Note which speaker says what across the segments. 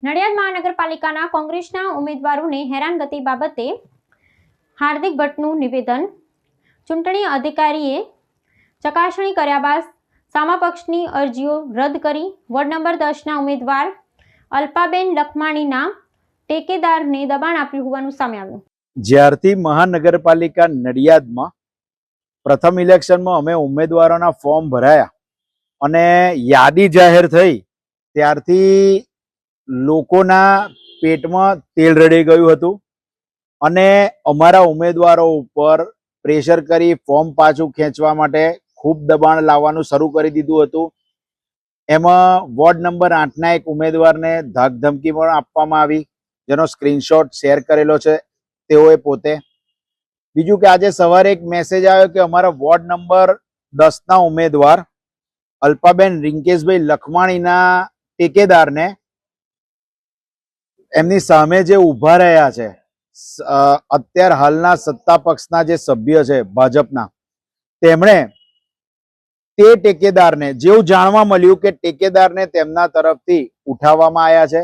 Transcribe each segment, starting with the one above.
Speaker 1: નડિયાદ મહાનગરપાલિકાના કોંગ્રેસના ઉમેદવારોને હેરાનગતિ બાબતે હાર્દિક ભટ્ટનું નિવેદન. ચૂંટણી અધિકારીએ ચકાસણી કર્યા બાદ સામા પક્ષની અરજીઓ રદ કરી વોર્ડ નંબર 10ના ઉમેદવાર અલ્પાબેન લખમાણીના ટેકેદારને દબાણ આપ્યું હોવાનું સામે આવ્યું.
Speaker 2: જ્યારથી મહાનગરપાલિકા નડિયાદમાં પ્રથમ ઇલેક્શનમાં અમે ઉમેદવારોના ફોર્મ ભરાયા અને યાદી જાહેર થઈ ત્યારથી લોકોના પેટમાં તેલ રડી ગયું હતું અને અમારા ઉમેદવારો ઉપર પ્રેશર કરી ફોર્મ પાછું ખેંચવા માટે ખૂબ દબાણ લાવવાનું શરૂ કરી દીધું હતું. એમાં વોર્ડ નંબર 8ના એક ઉમેદવારને ધાકધમકી પણ આપવામાં આવી, જેનો સ્ક્રીનશોટ શેર કરેલો છે તેઓએ પોતે. બીજું કે આજે સવારે એક મેસેજ આવ્યો કે અમારા વોર્ડ નંબર 10ના ઉમેદવાર અલ્પાબેન રિંકેશભાઈ લખમાણીના ટેકેદારને એમની સામે જે ઊભા રહ્યા છે અત્યાર હાલના સત્તા પક્ષના જે સભ્ય છે ભાજપના, તેમણે તે ટેકેદારને જેવું જાણવા મળ્યું કે ટેકેદારને તેમના તરફથી ઉઠાવવામાં આવ્યા છે.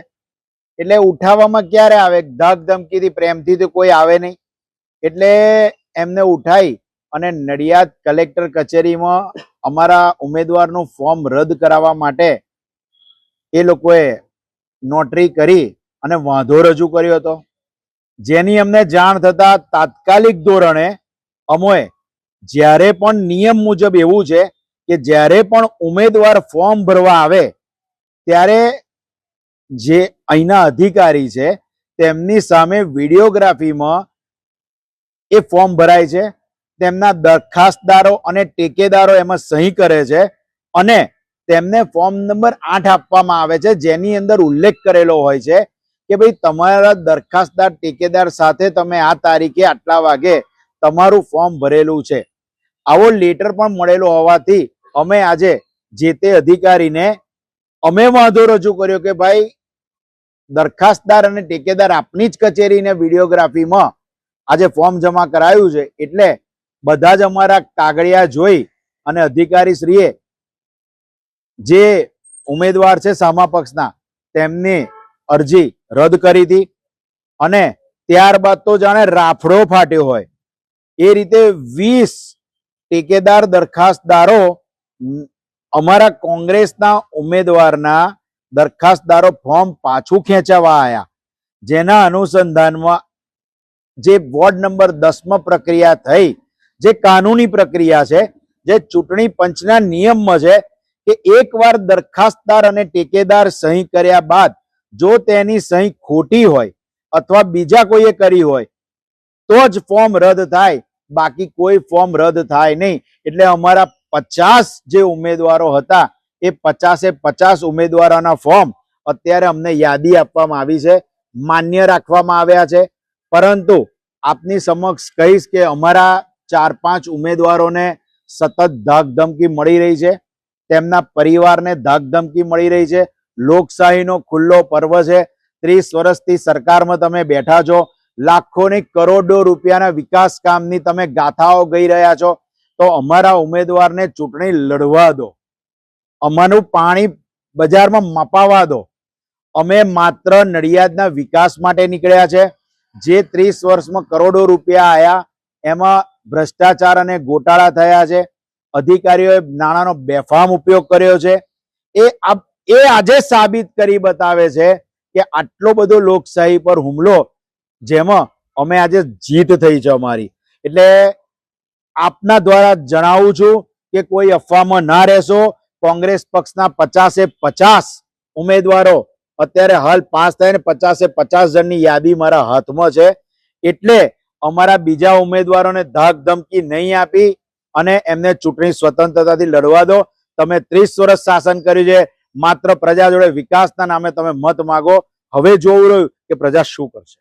Speaker 2: એટલે ઉઠાવવામાં ક્યારે આવે? ધાક ધમકીથી, પ્રેમથી તો કોઈ આવે નહીં. એટલે એમને ઉઠાઈ અને નડિયાદ કલેક્ટર કચેરીમાં અમારા ઉમેદવારનું ફોર્મ રદ કરાવવા માટે એ લોકોએ નોટરી કરી અને વાંધો રજૂ કર્યો હતો. જેની અમને જાણ થતા તાત્કાલિક ધોરણે અમોએ જ્યારે પણ નિયમ મુજબ એવું છે કે જ્યારે પણ ઉમેદવાર ફોર્મ ભરવા આવે ત્યારે જે અહીંના અધિકારી છે તેમની સામે વિડીયોગ્રાફીમાં એ ફોર્મ ભરાય છે, તેમના દરખાસ્તદારો અને ટેકેદારો એમાં સહી કરે છે અને તેમને ફોર્મ નંબર 8 આપવામાં આવે છે, જેની અંદર ઉલ્લેખ કરેલો હોય છે કે ભાઈ તમારા દરખાસ્તદાર ટેકેદાર સાથે તમે આ તારીખે આટલા વાગે તમારું ફોર્મ ભરેલું છે. આવો લેટર પણ મળેલો હોવાથી અમે આજે જે તે અધિકારીને અમે વાંધો રજૂ કર્યો કે ભાઈ દરખાસ્તદાર અને ટેકેદાર આપની જ કચેરીને વિડીયોગ્રાફીમાં આજે ફોર્મ જમા કરાયું છે, એટલે બધા જ અમારા કાગળિયા જોઈ અને અધિકારીશ્રીએ જે ઉમેદવાર છે સામા પક્ષના તેમની અરજી રદ કરી હતી અને ત્યારબાદ તો જાણે રાફડો ફાટ્યો હોય એ રીતે 20 ટેકેદાર દરખાસ્તદારો અમારા કોંગ્રેસના ઉમેદવારના દરખાસ્તદારો ફોર્મ પાછું ખેંચાવા આવ્યા, જેના અનુસંધાનમાં જે વોર્ડ નંબર 10માં પ્રક્રિયા થઈ, જે કાનૂની પ્રક્રિયા છે, જે ચૂંટણી પંચના નિયમમાં છે કે એકવાર દરખાસ્તદાર અને ટેકેદાર સહી કર્યા બાદ જો તેની સહી ખોટી હોય અથવા બીજા કોઈએ કરી હોય તો જ ફોર્મ રદ થાય, બાકી કોઈ ફોર્મ રદ થાય નહીં. એટલે અમારા 50 જે ઉમેદવારો હતા એ 50 ઉમેદવારોના ફોર્મ અત્યારે અમને યાદી આપવામાં આવી છે, માન્ય રાખવામાં આવ્યા છે. પરંતુ આપની સમક્ષ કહીશ કે અમારા 4-5 ઉમેદવારોને સતત ધાકધમકી મળી રહી છે, તેમના પરિવારને ધાકધમકી મળી રહી છે. લોકશાહીનો ખુલ્લો પર્વ છે. 30 વર્ષથી સરકારમાં તમે બેઠા છો, લાખોની કરોડો રૂપિયાના વિકાસ કામની તમે ગાથાઓ ગઈ રહ્યા છો, તો અમારા ઉમેદવારને ચૂંટણી લડવા દો, અમારું પાણી બજારમાં મપાવા દો. અમે માત્ર નડિયાદના વિકાસ માટે નીકળ્યા છે. જે 30 વર્ષમાં કરોડો રૂપિયા આયા એમાં ભ્રષ્ટાચાર અને ગોટાળા થયા છે, અધિકારીઓએ નાણાંનો બેફામ ઉપયોગ કર્યો છે. એ આજે સાબિત કરી બતાવે છે કે આટલો બધો લોકશાહી પર હુમલો, જેમાં અમે આજે જીત થઈ છે અમારી. એટલે આપના દ્વારા જણાવું છું કે કોઈ અફવામાં ના રહેશો. કોંગ્રેસ પક્ષના 50 ઉમેદવારો અત્યારે હાલ પાસ થઈને 50 જણની યાદી મારા હાથમાં છે. એટલે અમારા બીજા ઉમેદવારોને ધાક ધમકી નહીં આપી અને એમને ચૂંટણી સ્વતંત્રતાથી લડવા દો. તમે 30 વર્ષ શાસન કર્યું છે, માત્ર પ્રજા જોડે વિકાસના નામે તમે મત માગો. હવે જોવું રહ્યું કે પ્રજા શું કરશે.